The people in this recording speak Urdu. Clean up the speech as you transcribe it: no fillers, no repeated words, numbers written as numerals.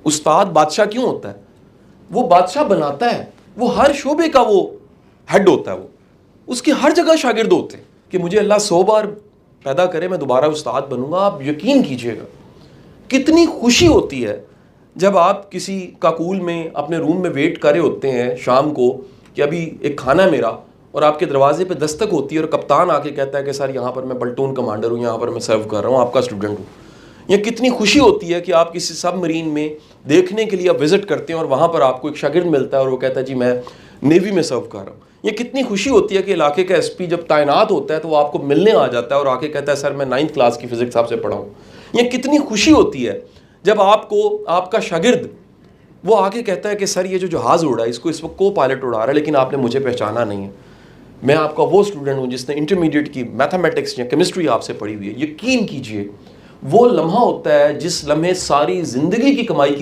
استاد بادشاہ کیوں ہوتا ہے؟ وہ بادشاہ بناتا ہے، وہ ہر شعبے کا وہ ہیڈ ہوتا ہے، وہ اس کی ہر جگہ شاگرد ہوتے ہیں کہ مجھے اللہ 100 بار پیدا کرے میں دوبارہ استاد بنوں گا. آپ یقین کیجئے گا کتنی خوشی ہوتی ہے جب آپ کسی کاکول میں اپنے روم میں ویٹ کر رہے ہوتے ہیں شام کو کہ ابھی ایک کھانا ہے میرا، اور آپ کے دروازے پہ دستک ہوتی ہے اور کپتان آ کے کہتا ہے کہ سر یہاں پر میں پلٹون کمانڈر ہوں، یہاں پر میں سرو کر رہا ہوں، آپ کا اسٹوڈنٹ ہوں. یہ کتنی خوشی ہوتی ہے کہ آپ کسی سب مرین میں دیکھنے کے لیے آپ وزٹ کرتے ہیں اور وہاں پر آپ کو ایک شاگرد ملتا ہے اور وہ کہتا ہے جی میں نیوی میں سرو کر رہا ہوں. یہ کتنی خوشی ہوتی ہے کہ علاقے کا ایس پی جب تعینات ہوتا ہے تو وہ آپ کو ملنے آ جاتا ہے اور آ کے کہتا ہے سر میں 9th کلاس کی فزکس آپ سے پڑھا ہوں. یہ کتنی خوشی ہوتی ہے جب آپ کو آپ کا شاگرد وہ آ کے کہتا ہے کہ سر یہ جو جہاز اڑا ہے اس کو اس وقت کو پائلٹ اڑا رہا ہے لیکن آپ نے مجھے پہچانا نہیں ہے، میں آپ کا وہ اسٹوڈنٹ ہوں جس نے انٹرمیڈیٹ کی میتھمیٹکس یا کیمسٹری آپ سے پڑھی ہوئی ہے. یقین کیجئے وہ لمحہ ہوتا ہے جس لمحے ساری زندگی کی کمائی کی